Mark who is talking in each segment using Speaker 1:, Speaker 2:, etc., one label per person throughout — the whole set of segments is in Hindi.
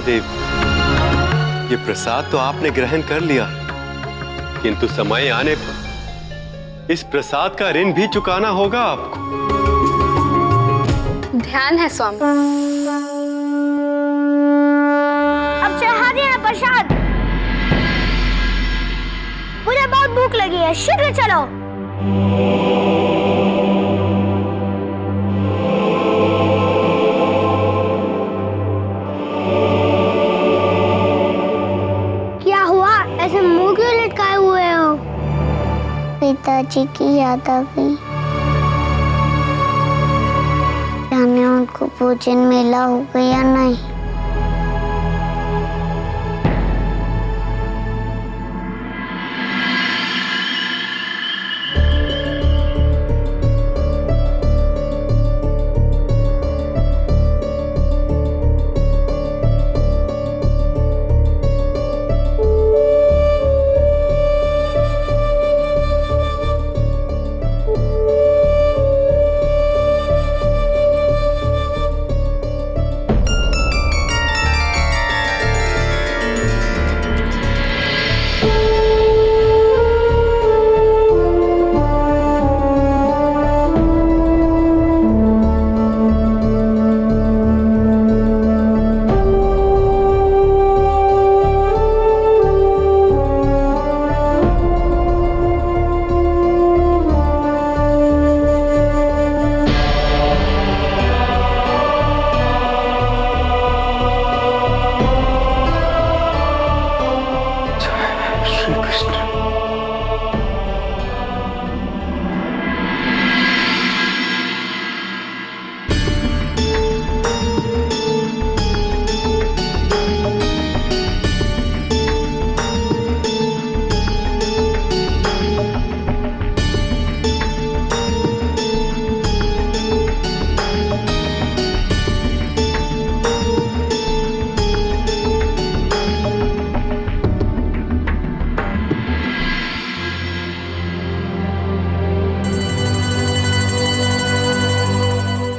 Speaker 1: महादेव, ये प्रसाद तो आपने ग्रहण कर लिया, किंतु समय आने पर इस प्रसाद का ऋण भी चुकाना होगा आपको।
Speaker 2: ध्यान है स्वामी।
Speaker 3: अब चढ़ा देना प्रसाद। मुझे बहुत भूख लगी है, शीघ्र चलो। क्या हुआ, ऐसे मुंह क्यों लटकाए हुए हो? पिताजी की याद आ गई। जाने उनको भोजन मिला होगा या नहीं।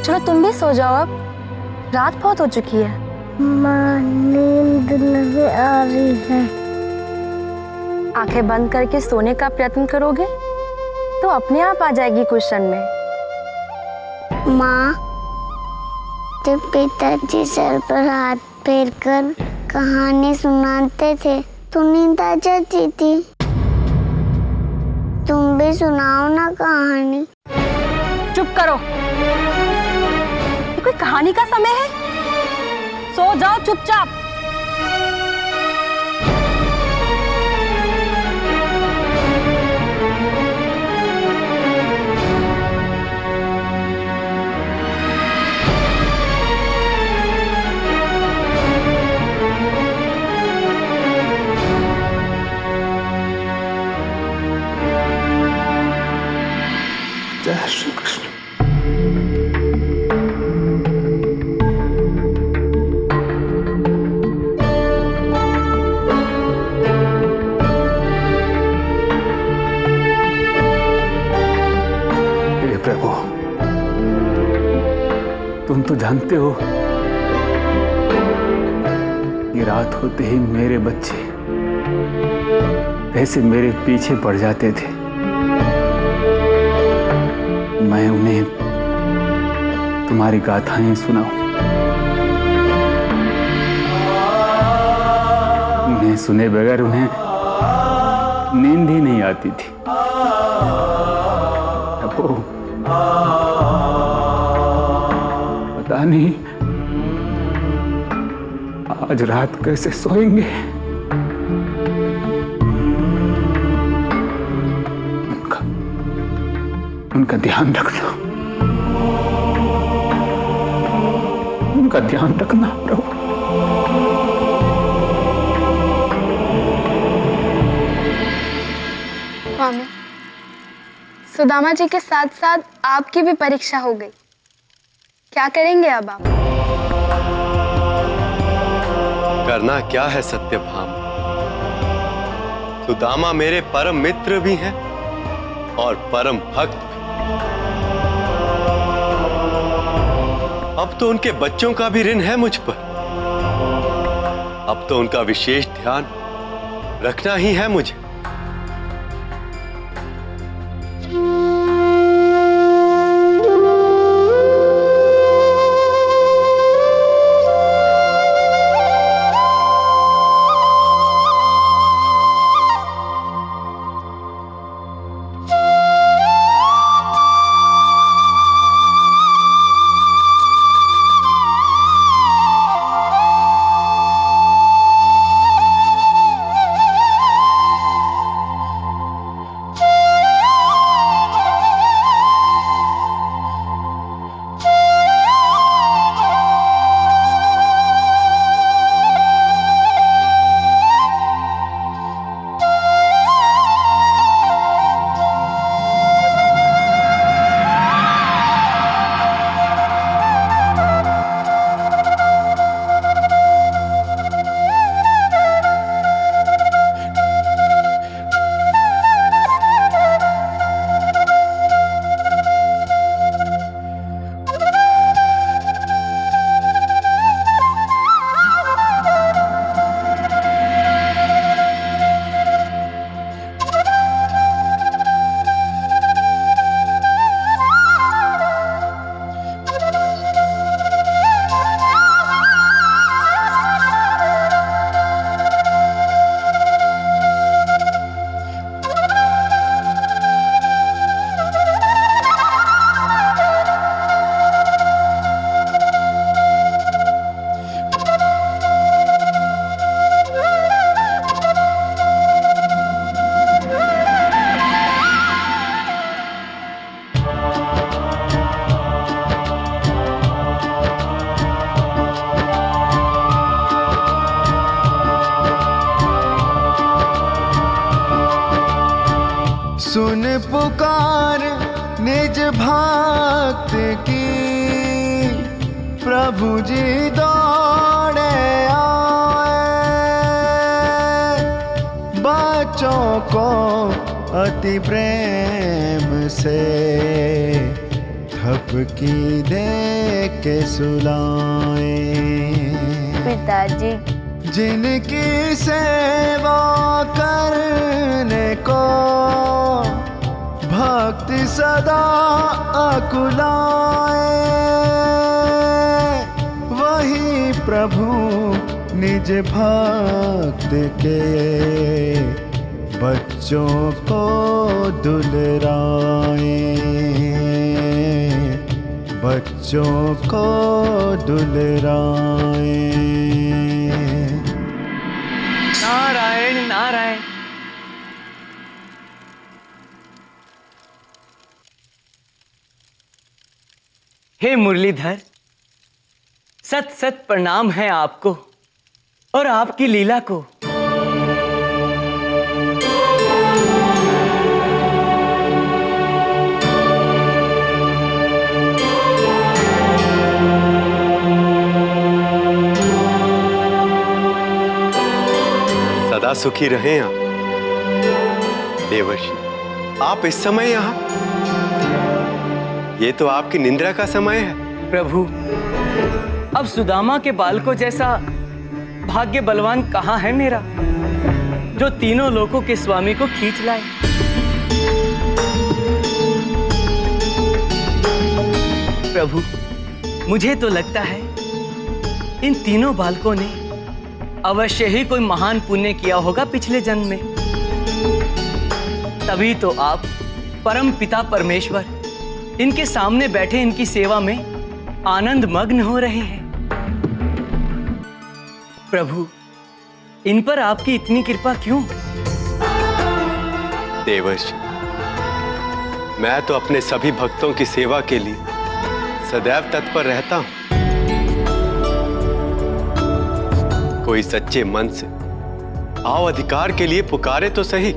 Speaker 2: चलो तुम भी सो जाओ, अब रात बहुत हो चुकी है।
Speaker 3: माँ, नींद नहीं आ रही है।
Speaker 2: आंखें बंद करके सोने का प्रयत्न करोगे तो अपने आप आ जाएगी कुछ क्षण में।
Speaker 3: माँ, जब पिताजी सर पर हाथ फेर कर कहानी सुनाते थे तो नींद आ जाती थी। तुम भी सुनाओ ना कहानी।
Speaker 2: चुप करो, ये कोई कहानी का समय है? सो जाओ चुपचाप।
Speaker 4: जय श्री कृष्ण। हे प्रभु, तुम तो जानते हो कि रात होते ही मेरे बच्चे कैसे मेरे पीछे पड़ जाते थे। मैं उन्हें तुम्हारी गाथाएं सुनाऊं, उन्हें सुने बगैर उन्हें नींद ही नहीं आती थी। प्रभु, पता नहीं आज रात कैसे सोएंगे। उनका ध्यान रखना, उनका ध्यान रखना प्रभु।
Speaker 2: स्वामी, सुदामा जी के साथ साथ आपकी भी परीक्षा हो गई। क्या करेंगे अब आप?
Speaker 1: करना क्या है सत्यभामा, सुदामा मेरे परम मित्र भी हैं और परम भक्त। अब तो उनके बच्चों का भी ऋण है मुझ पर। अब तो उनका विशेष ध्यान रखना ही है मुझे।
Speaker 5: सुन पुकार निज भक्त की, प्रभु जी दौड़े आए। बच्चों को अति प्रेम से थपकी दे के सुलाए।
Speaker 2: पिताजी,
Speaker 5: जिनकी सेवा करने को भक्त सदा अकुलाए, वही प्रभु निज भक्त के बच्चों को दुलराए। बच्चों को दुलराए।
Speaker 6: नारायण नारायण। हे मुरलीधर, सत सत प्रणाम है आपको और आपकी लीला को।
Speaker 1: सदा सुखी रहें आप। देवर्षि, आप इस समय यहाँ? ये तो आपकी निंद्रा का समय है।
Speaker 6: प्रभु, अब सुदामा के बालकों जैसा भाग्य बलवान कहाँ है मेरा, जो तीनों लोकों के स्वामी को खींच लाए। प्रभु, मुझे तो लगता है इन तीनों बालकों ने अवश्य ही कोई महान पुण्य किया होगा पिछले जन्म में। तभी तो आप परम पिता परमेश्वर इनके सामने बैठे इनकी सेवा में आनंद मग्न हो रहे हैं। प्रभु, इन पर आपकी इतनी कृपा क्यों?
Speaker 1: देवर्षि, मैं तो अपने सभी भक्तों की सेवा के लिए सदैव तत्पर रहता हूं। कोई सच्चे मन से भाव अधिकार के लिए पुकारे तो सही,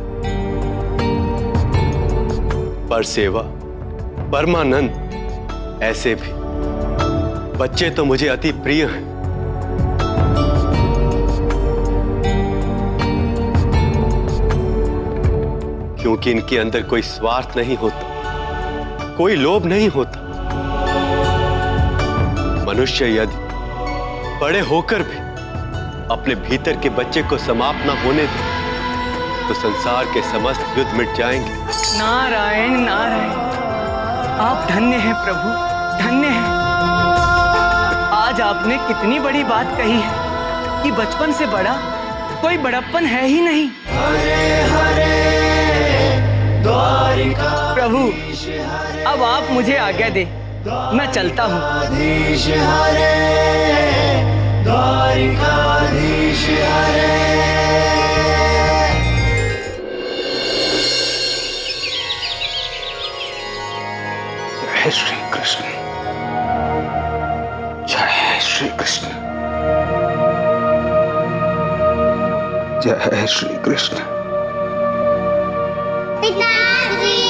Speaker 1: पर सेवा परमानंद ऐसे भी बच्चे तो मुझे अति प्रिय हैं। क्योंकि इनके अंदर कोई स्वार्थ नहीं होता, कोई लोभ नहीं होता। मनुष्य यदि बड़े होकर भी अपने भीतर के बच्चे को समाप्त न होने दे तो संसार के समस्त युद्ध मिट जाएंगे।
Speaker 6: नारायण नारायण, आप धन्य हैं प्रभु, धन्य हैं। आज आपने कितनी बड़ी बात कही है कि बचपन से बड़ा कोई बड़प्पन है ही नहीं। प्रभु, अब आप मुझे आज्ञा दे, मैं चलता हूँ।
Speaker 4: जय श्री कृष्ण, जय श्री कृष्ण, जय श्री कृष्ण।
Speaker 3: पिताश्री,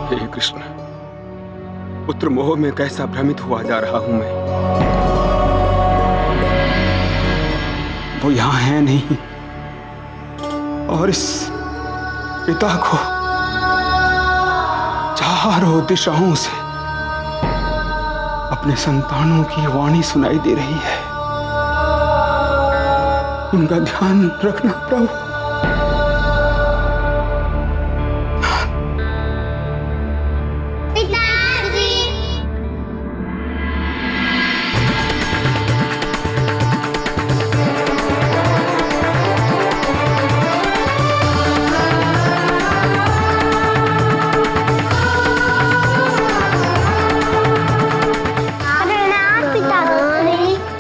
Speaker 4: हे कृष्ण, पुत्र मोह में कैसा भ्रमित हुआ जा रहा हूं मैं। वो यहां है नहीं और इस पिता को चारों दिशाओं से अपने संतानों की वाणी सुनाई दे रही है। उनका ध्यान रखना प्रभु।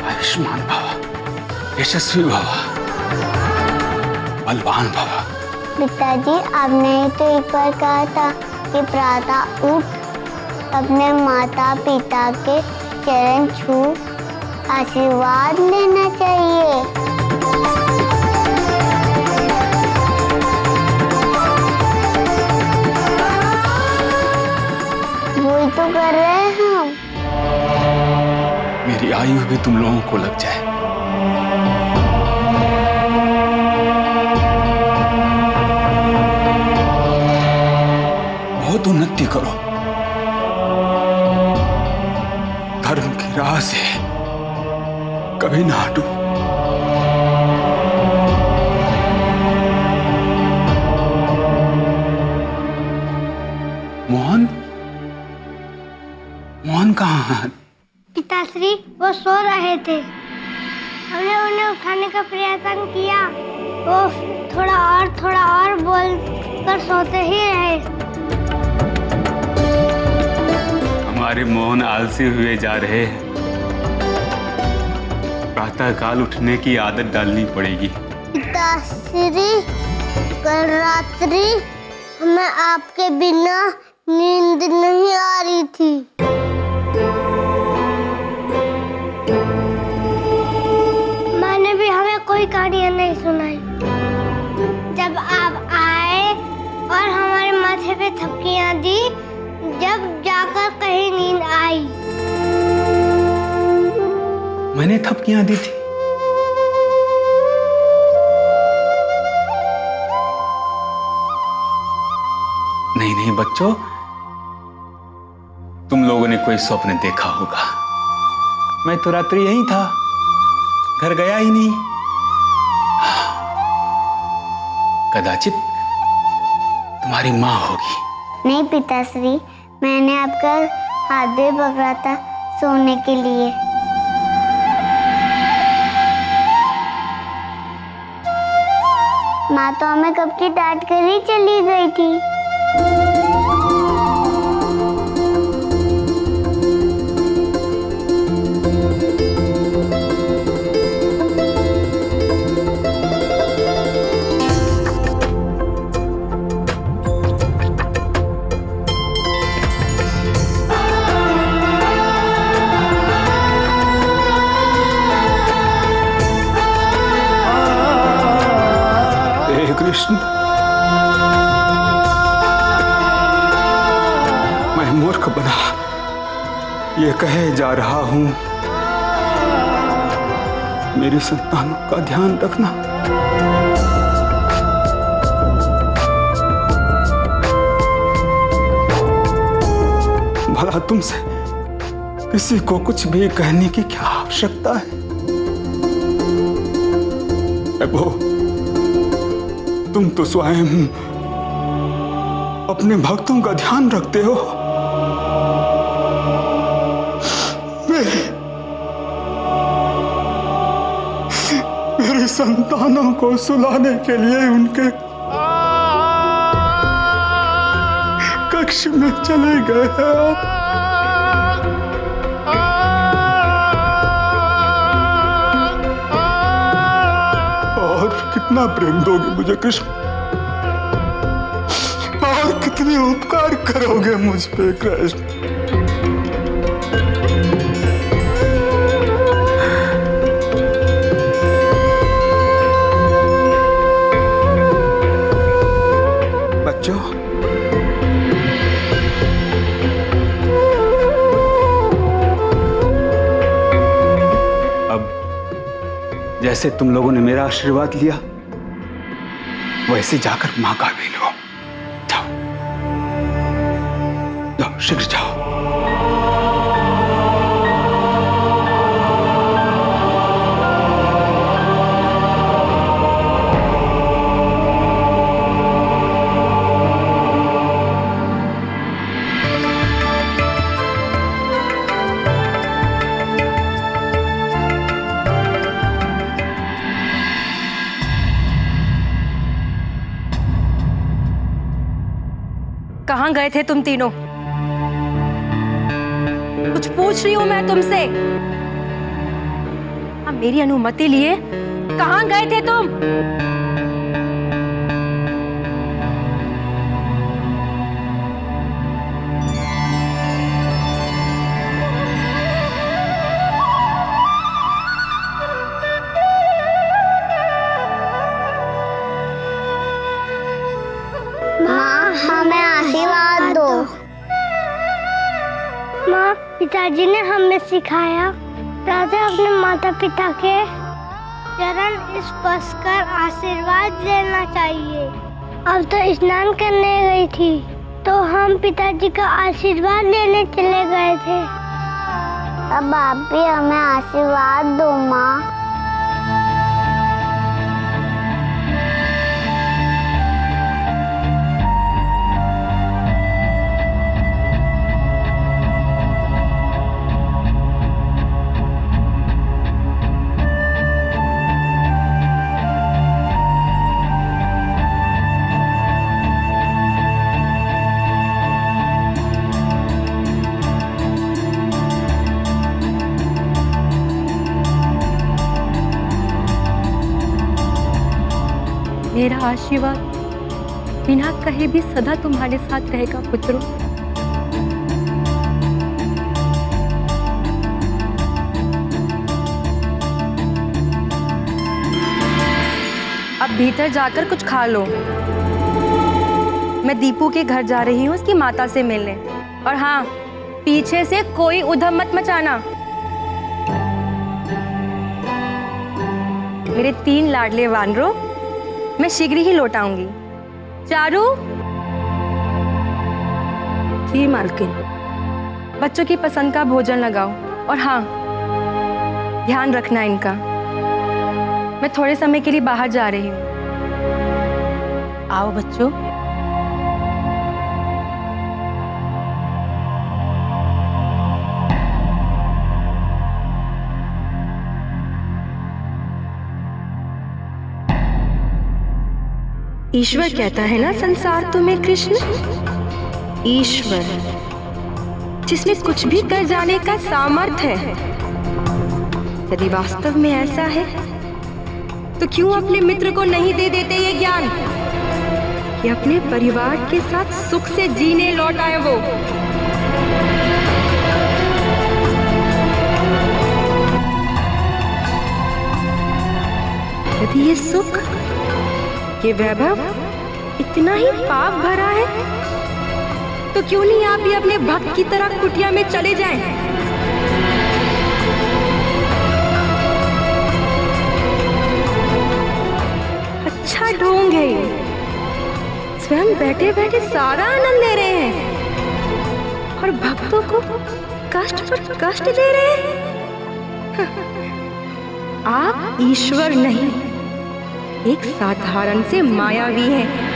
Speaker 4: आयुष्मान भव, यशस्वी भव, बलवान भव।
Speaker 3: पिताजी, आपने ही तो एक बार कहा था कि प्रातः उठ अपने माता पिता के चरण छू आशीर्वाद लेना चाहिए। वही तो कर रहे हैं हम।
Speaker 4: मेरी आयु भी तुम लोगों को लग जाए। बहुत उन्नति करो, धर्म की राह से कभी ना हटो। मोहन, मोहन कहाँ है?
Speaker 3: पिताश्री, वो सो रहे थे। हमने उन्हें उठाने का प्रयत्न किया, वो थोड़ा और बोल कर सोते ही रहे।
Speaker 4: हमारे मोहन आलसी हुए जा रहे हैं। प्रातः काल उठने की आदत डालनी पड़ेगी।
Speaker 3: पिताश्री, कल रात्रि हमें आपके बिना नींद नहीं आ रही थी। मैंने भी हमें कोई कहानियां नहीं सुनाई। जब आप आए और हमारे माथे पे थपकियां दी, जब जाकर कहीं नींद आई।
Speaker 4: मैंने थपकियां दी थी? नहीं नहीं बच्चों, तुम लोगों ने कोई स्वप्न देखा होगा। मैं तो रात्रि यहीं था, घर गया ही नहीं। कदाचित तुम्हारी माँ होगी।
Speaker 3: नहीं पिताश्री, मैंने आपका हाथ भी पकड़ा था सोने के लिए। माँ तो हमें कब की डांट कर ही चली गई थी।
Speaker 4: कृष्ण, मैं मूर्ख बना ये कहे जा रहा हूं, मेरी संतानों का ध्यान रखना। भला तुमसे किसी को कुछ भी कहने की क्या आवश्यकता है? प्रभु, तुम तो स्वयं अपने भक्तों का ध्यान रखते हो। मेरे संतानों को सुलाने के लिए उनके कक्ष में चले गए हैं। और कितना प्रेम दोगे मुझे कृष्ण, और कितने उपकार करोगे मुझ पे कृष्ण। बच्चों, अब जैसे तुम लोगों ने मेरा आशीर्वाद लिया, वैसे जाकर मां का भी लो। जाओ जाओ, शीघ्र जाओ।
Speaker 7: कहाँ गए थे तुम तीनों? कुछ पूछ रही हूं मैं तुमसे। हाँ, मेरी अनुमति लिए कहाँ गए थे तुम?
Speaker 3: माँ, हमें आशीर्वाद दो। माँ, पिताजी ने हमें सिखाया राजा अपने माता पिता के चरण स्पर्श कर आशीर्वाद लेना चाहिए। अब तो स्नान करने गई थी तो हम पिताजी का आशीर्वाद लेने चले गए थे। अब आप भी हमें आशीर्वाद दो माँ।
Speaker 7: मेरा आशीर्वाद बिना कहे भी सदा तुम्हारे साथ रहेगा पुत्रों। अब भीतर जाकर कुछ खा लो। मैं दीपू के घर जा रही हूँ उसकी माता से मिलने। और हाँ, पीछे से कोई उधम मत मचाना। मेरे 3 लाडले वानरों, मैं शीघ्र ही लौट आऊंगी। चारू। जी मालकिन। बच्चों की पसंद का भोजन लगाओ। और हाँ, ध्यान रखना इनका। मैं थोड़े समय के लिए बाहर जा रही हूँ। आओ बच्चों। ईश्वर कहता है ना, संसार तुम्हें कृष्ण। ईश्वर जिसमें कुछ भी कर जाने का सामर्थ्य है। यदि वास्तव में ऐसा है तो क्यों अपने मित्र को नहीं दे देते ये ज्ञान कि अपने परिवार के साथ सुख से जीने लौट आए वो। यदि ये सुख, ये वैभव इतना ही पाप भरा है तो क्यों नहीं आप भी अपने भक्त की तरह कुटिया में चले जाएं? अच्छा ढोंग है ये। स्वयं बैठे बैठे सारा आनंद ले रहे हैं और भक्तों को कष्ट पर कष्ट दे रहे हैं। आप ईश्वर नहीं, एक साधारण से मायावी हैं।